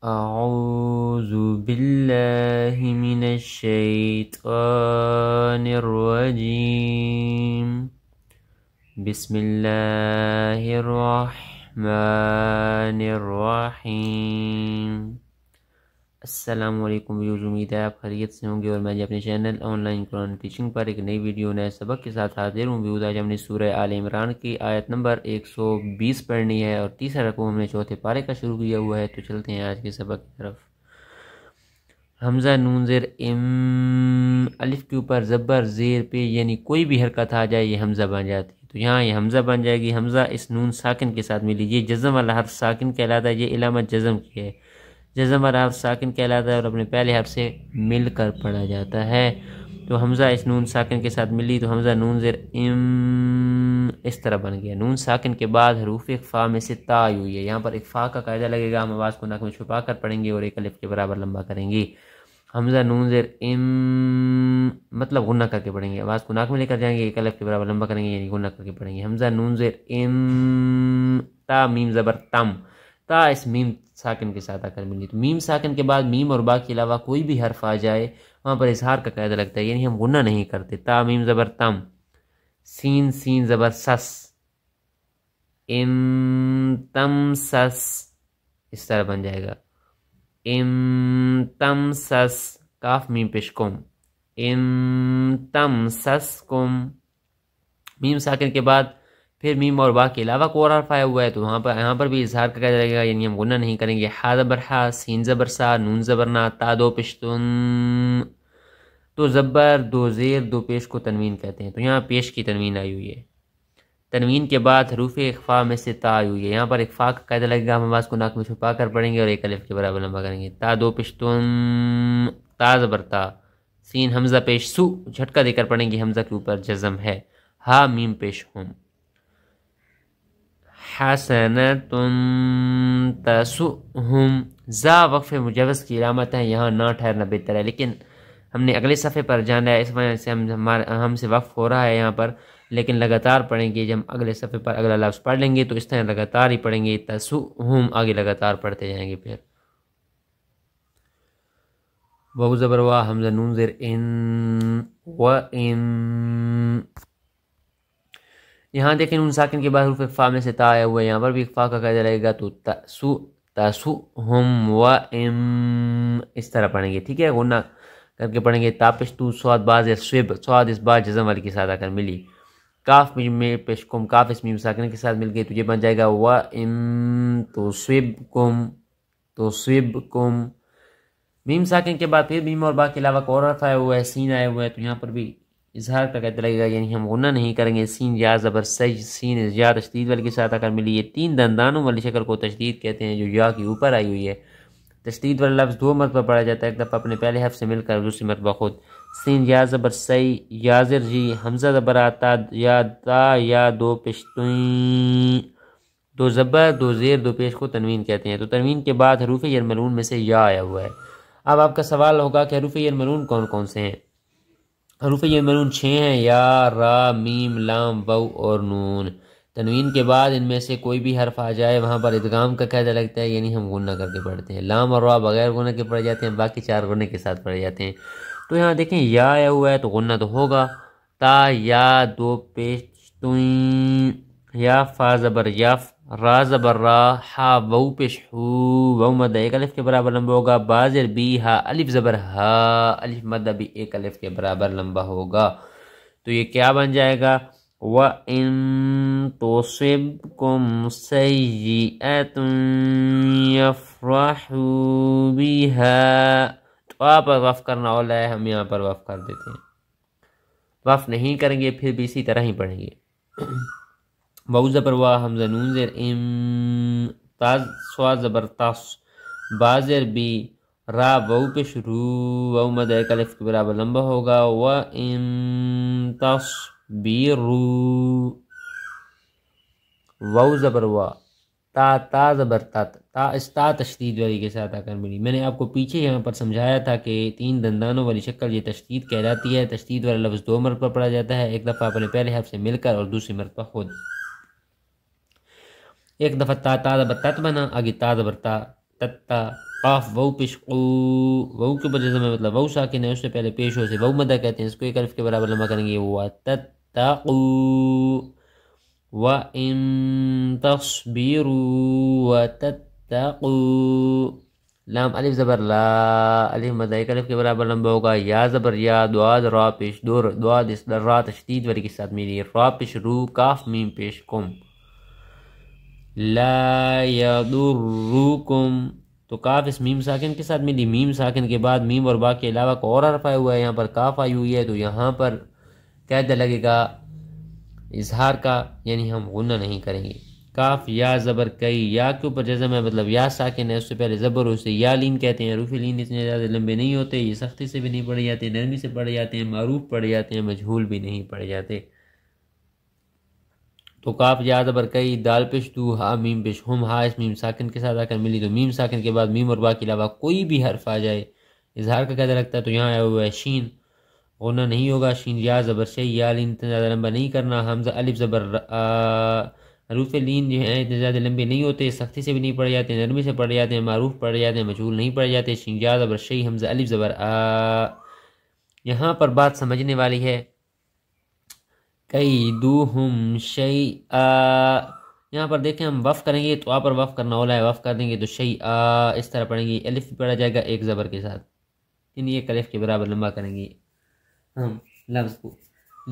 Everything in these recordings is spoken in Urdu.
أعوذ بالله من الشيطان الرجيم. بسم الله الرحمن الرحیم. السلام علیکم ویورز، امید ہے آپ خیریت سے ہوں گے اور میں اپنے channel online Quran teaching پر ایک نئی ویڈیو نئے سبق کے ساتھ حاضر ہوں. ویورز، آج ہم نے سورہ آل عمران کی آیت نمبر 120 پڑھنی ہے اور تیسرا رکوع ہم نے چوتھے پارے کا شروع کیا ہوا ہے. تو چلتے ہیں آج کے سبق کی طرف. حمزہ نون زیر ام، الف کے اوپر زبر زیر پہ یعنی کوئی بھی حرکت آ جائے یہ حمزہ بن جاتی ہے. تو یہاں یہ حمزہ بن جائے گی. حمزہ اس نون ساکن کے ساتھ ملی، یہ جزم والا حرف ساکن کہلاتا ہے، یہ علامت جزم کی ہے. جزم والا حرف ساکن کہلاتا ہے اور اپنے پہلے حرف سے مل کر پڑھا جاتا ہے. تو حمزہ اس نون ساکن کے ساتھ ملی تو حمزہ نون زیر ام اس طرح بن گیا. نون ساکن کے بعد حروف اخفاء میں سے تا آئی ہوئی ہے. یہاں پر اخفاء کا قاعدہ لگے گا، ہم آواز کو ناک میں چھپا کر پڑھیں گے اور ایک الف کے برابر لمبا کریں گے. حمزہ نون زیر ام مطلب غنہ کر کے پڑھیں گے، آواز کو ناک میں لے کر جائیں گے، ایک الف کے برابر لمبا کریں گے یعنی غنہ کر کے پڑھیں گے. حمزہ نون زیر ام، تا میم زبر تم، تا اس میم ساکن کے ساتھ آ کر ملی. تو میم ساکن کے بعد میم اور با کے علاوہ کوئی بھی حرف آ جائے وہاں پر اظہار کا قاعدہ لگتا ہے، یعنی ہم غنہ نہیں کرتے. تا میم زبر تم، سین سین زبر سس، ام تم سس اس طرح بن جائے گا. ام تم سس، کاف میم پیش کم، ام تم سس کم. میم ساکن کے بعد پھر میم اور با کے علاوہ کو اور حرف آیا ہوا ہے تو یہاں پر بھی اظہار کا قاعدہ لگے گا، یعنی ہم غنہ نہیں کریں گے. ہا زبر ہا، سین زبر سا، نون زبر نا، تا دو پشتن. تو زبر دو زیر دو پیش کو تنوین کہتے ہیں. تو یہاں پیش کی تنوین آئی ہوئی ہے. تنوین کے بعد حروف اخفاء میں سے تا آئی ہوئی ہے. یہاں پر اخفاء کا قاعدہ لگے گا، ہم آواز کو ناک میں چھپا کر پڑھیں گے اور ایک الف کے برابر لمبا کریں گے. تا دو پشتن، تا زبر تا، سین حمزہ پیش سو، جھٹکا دے کر پڑھیں گے، حمزہ کے اوپر جزم ہے. ہا میم پیش ہم. حسنتن تسؤہم، زا وقف مجوز کی علامت ہے، یہاں نہ ٹھہرنا بہتر ہے، لیکن ہم نے اگلے صفحے پر جانا ہے اس وجہ سے ہم سے وقف ہو رہا ہے یہاں پر، لیکن لگاتار پڑھیں گے. جب ہم اگلے صفحے پر اگلا لفظ پڑھ لیں گے تو اس طرح لگاتار ہی پڑھیں گے. تسؤہم آگے لگاتار پڑھتے جائیں گے. پھر واو زبر وا، حمزہ نون زیر ان، و ان. یہاں دیکھیں نون ساکن کے بعد حروف اخفاء میں سے تا آیا ہوا ہے، یہاں پر بھی اخفاء کا قاعدہ لگے گا. تو تسؤہم و ام اس طرح پڑھیں گے، ٹھیک ہے، غنہ کر کے پڑھیں گے. تا پیش تو سواد باز سویب، سواد اس بار جزم والی کے ساتھ آ کر ملی. کاف میں پیش کم، کاف اس میم ساکن کے ساتھ مل گئی تو یہ بن جائے گا و ام تصبکم، تصبکم. میم ساکن کے بعد پھر میم اور با کے علاوہ اور حرف آیا ہوا ہے، سین آیا ہوا ہے تو یہاں پر بھی اظہار کا قاعدہ لگے گا، یعنی ہم غنہ نہیں کریں گے. سین یا زبر سج، سین یا تشدید والی کے ساتھ آ کر ملی. یہ تین دندانوں والی شکل کو تشدید کہتے ہیں جو یا کی اوپر آئی ہوئی ہے. تشدید والا لفظ دو مرتبہ پڑھا جاتا ہے، ایک دفعہ اپنے پہلے حرف سے مل کر، دوسری مرتبہ خود. سین یا زبر سی، یا زر جی، حمزہ زبر آتا، یا تا یا دو پشتویں، دو زبر دو زیر دو پیش کو تنوین کہتے ہیں. تو تنوین کے بعد حروف یرملون میں سے یا آیا ہوا ہے. اب آپ کا سوال ہوگا کہ حروف یرملون کون کون سے ہیں؟ حروف یرملون 6 ہیں، یا، را، میم، لام، واو اور نون. تنوین کے بعد ان میں سے کوئی بھی حرف آ جائے وہاں پر ادغام کا قاعدہ لگتا ہے، یعنی ہم غنہ کر کے پڑھتے ہیں. لام اور را بغیر غنہ کے پڑھے جاتے ہیں، باقی 4 غنہ کے ساتھ پڑھے جاتے ہیں. تو یہاں دیکھیں یا آیا ہوا ہے تو غنہ تو ہوگا. تا یا دو پیش تویں، یا فا زبر یف، را زبر را، ہا وو پیش ہو، وو مدہ ایک الف کے برابر لمبا ہوگا. بازر بی، ہا الف زبر ہا، الف مدہ بھی ایک الف کے برابر لمبا ہوگا. تو یہ کیا بن جائے گا؟ وَإِن تُصِبْكُمْ سَيِّئَةٌ يَفْرَحُوا بِهَا. تو آپ وقف کرنا اولا ہے، ہم یہاں پر وقف کر دیتے ہیں. وقف نہیں کریں گے پھر بھی اسی طرح ہی پڑھیں گے. واو زبر وا، حمزہ نون زیر ام، تاز سوا زبر تاس، بازر بی، را واو پہ شروع، واو مدہ ایک الف کے برابر لمبا ہوگا. وَإِن تصبروا، واو زبر وا، تا زبر تا اس تا تشدید والی کے ساتھ آ کر ملی. میں نے آپ کو پیچھے یہاں پر سمجھایا تھا کہ 3 دندانوں والی شکل یہ تشدید کہلاتی ہے. تشدید والا لفظ 2 مرتبہ پڑھا جاتا ہے، ایک دفعہ اپنے پہلے حرف سے مل کر اور دوسری مرتبہ خود. ایک دفعہ تا زبر تت بنا، آگے تا زبر تا، تتا قاف وو پیش قو، وو کے اوپر جزم ہے مطلب وو ساکن ہے، اس سے پہلے پیش ہو سے وو مدہ کہتے ہیں، اس کو ایک الف کے برابر لمبا کریں گے وتتقوا وَإِن تَصْبِرُوا وَتَتَّقُوا، لام الف زبر لا، الف مدہ ایک الف کے برابر لمبا ہوگا، یا زبر یا، دعاد را پیش دور، دعاد اس را تشدید والی کے ساتھ میری، را پیش رو، کاف میم پیش کم، لا یضرکم، تو کاف اس میم ساکن کے ساتھ ملی، میم ساکن کے بعد میم اور با کے علاوہ کو اور حرف آیا ہوا ہے، یہاں پر کاف آئی ہوئی ہے، تو یہاں پر قاعدہ لگے گا اظہار کا، یعنی ہم غنہ نہیں کریں گے۔ کاف یا زبر کئی، یا کے اوپر جزم ہے مطلب یا ساکن ہے، اس سے پہلے زبر، اسے یا لین کہتے ہیں، حروف لین اتنے زیادہ لمبے نہیں ہوتے، یہ سختی سے بھی نہیں پڑھے جاتے، نرمی سے پڑھے جاتے ہیں، معروف پڑھے جاتے ہیں، مجہول بھی نہیں پڑھے جاتے۔ تو کاف یا زبر کئی، دال پیش دو، ہا میم پیش ہم، ہا اس میم ساکن کے ساتھ آ کر ملی، تو میم ساکن کے بعد میم اور با کے علاوہ کوئی بھی حرف آ جائے اظہار کا قاعدہ لگتا ہے، تو یہاں آیا ہوا ہے شین، غنہ نہیں ہوگا، شین یا زبر شی، یا لین اتنا زیادہ لمبا نہیں کرنا، حمزہ الف زبر حروف لین جو ہیں اتنے زیادہ لمبے نہیں ہوتے، سختی سے بھی نہیں پڑھے جاتے، نرمی سے پڑھے جاتے ہیں، معروف پڑھے جاتے ہیں، مجہول نہیں پڑھے جاتے۔ شین یا زبر شی، حمزہ الف زبر یہاں پر بات سمجھنے والی ہے، کیدوہم شیئا، یہاں پر دیکھیں ہم وف کریں گے تو پر وف کرنا اولا ہے، وف کر دیں گے تو شیئا اس طرح پڑھیں گے، الف بھی پڑھا جائے گا ایک زبر کے ساتھ، یعنی ایک الف کے برابر لمبا کریں گے ہم لفظ کو،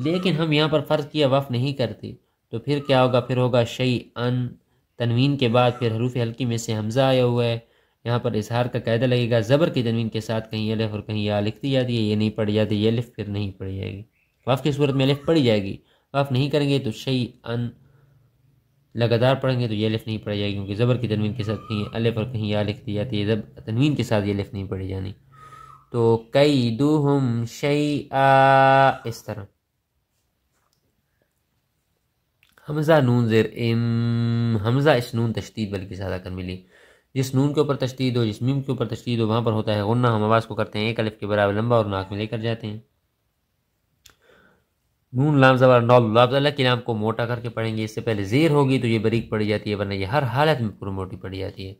لیکن ہم یہاں پر فرض کیا وف نہیں کرتے، تو پھر کیا ہوگا، پھر ہوگا شیئن، تنوین کے بعد پھر حروف حلقی میں سے حمزہ آیا ہوا ہے، یہاں پر اظہار کا قاعدہ لگے گا، زبر کی تنوین کے ساتھ کہیں الف اور کہیں یا لکھ دی جاتی ہے، یہ نہیں پڑھی جاتی، یہ الف پھر نہیں پڑھی جائے گی، وف کی صورت میں الف پڑھی جائے گی، وف نہیں کریں گے تو شیئن لگاتار پڑھیں گے تو یہ الف نہیں پڑھی جائے گی، کیونکہ زبر کی تنوین کے ساتھ کہیں الف اور کہیں یا لکھ دی جاتی ہے، تنوین کے ساتھ یہ الف نہیں پڑھی جانی، تو کیدوہم شیئا اس طرح۔ حمزہ نون زیر ام، حمزہ اس نون تشدید والی کے ساتھ آ کر ملی، جس نون کے اوپر تشدید ہو، جس میم کے اوپر تشدید ہو، وہاں پر ہوتا ہے غنہ، ہم آواز کو کرتے ہیں ایک الف کے برابر لمبا اور ناک میں لے کر جاتے ہیں۔ نون لام زبر نول، لفظ اللہ کی لام کو موٹا کر کے پڑھیں گے، اس سے پہلے زیر ہوگی تو یہ بریک پڑھی جاتی ہے، ورنہ یہ ہر حالت میں پورا موٹی پڑھی جاتی ہے۔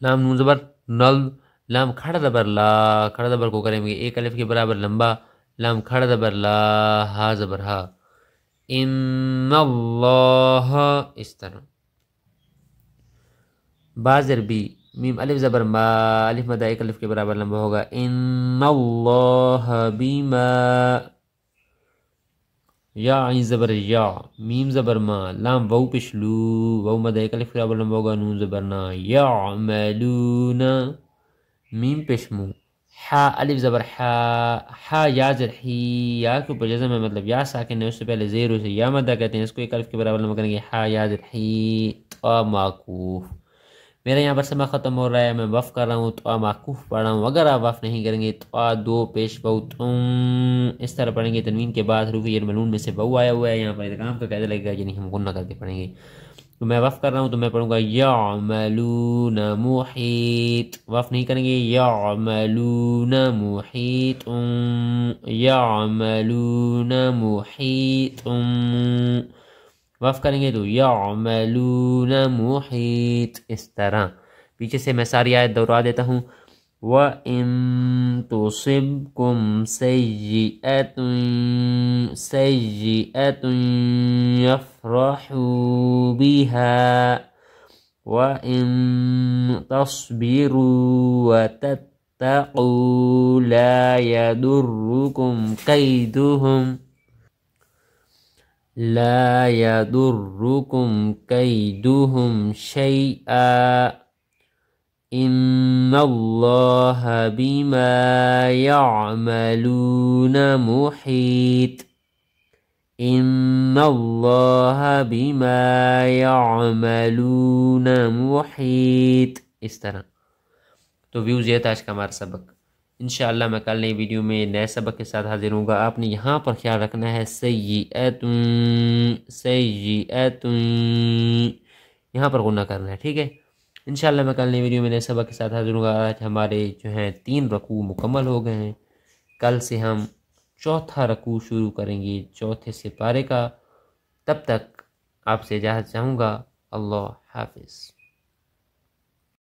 لام نون زبر نل، لام کھڑا زبر لا، کھڑا زبر کو کریں گے ایک الف کے برابر لمبا، لام کھڑا زبر لا، ہا زبر ہا، ان اللہ اس طرح۔ بازر بی، میم الف زبر ما، الف مدہ ایک الف کے برابر لمبا ہوگا، ان اللہ بما، یا عین زبر یا، میم زبر ما، لام وو پشلو، وو مدہ ایک الف کے برابر لمبا ہوگا، نون زبر نا، یعملون، میم پشمو، حا الف زبر حا، حا یا زر حی، یا کے اوپر جزم ہے مطلب یا ساکن ہے، اس سے پہلے زیر اسے یا مدہ کہتے ہیں، اس کو ایک الف کے برابر لمبا کریں گے، حا یا زر حی، طا معکوف۔ میرا یہاں پر سمع ختم ہو رہا ہے، میں وف کر رہا ہوں تو معکوف پڑھ رہا ہوں، اگر آپ وف نہیں کریں گے تو دو پیش بہو تم اس طرح پڑھیں گے، تنوین کے بعد حروف یرملون میں سے بہو آیا ہوا ہے، یہاں پر ادغام کا قاعدہ لگے گا، یعنی ہم غنہ کر کے پڑھیں گے، تو میں وف کر رہا ہوں تو میں پڑھوں گا یعملون محیط، وف نہیں کریں گے یعملون محیط، یعملون محیط، وف کریں گے تو یعملون محیط اس طرح۔ پیچھے سے میں ساری آیت دہرا دیتا ہوں، وَإِن تُصِبْكُمْ سَيِّئَةٌ يَفْرَحُوا بِهَا وَإِن تَصْبِرُوا وَتَتَّقُوا لَا يَضُرُّكُمْ كَيْدُهُمْ شَيْئًا إِنَّ اللَّهَ بِمَا يَعْمَلُونَ مُحِيطٌ، إِنَّ اللَّهَ بِمَا يَعْمَلُونَ مُحِيطٌ اس طرح۔ تو ویوز یہ تھا آج کا ہمارا سبق، انشاءاللہ میں کل نئی ویڈیو میں نئے سبق کے ساتھ حاضر ہوں گا۔ آپ نے یہاں پر خیال رکھنا ہے سیئۃ، سیئۃ، یہاں پر غنہ کرنا ہے، ٹھیک ہے۔ انشاءاللہ میں کل نئی ویڈیو میں نئے سبق کے ساتھ حاضر ہوں گا۔ آج ہمارے جو ہیں 3 رکوع مکمل ہو گئے ہیں، کل سے ہم چوتھا رکوع شروع کریں گے، چوتھے سپارے کا۔ تب تک آپ سے اجازت چاہوں گا، اللہ حافظ۔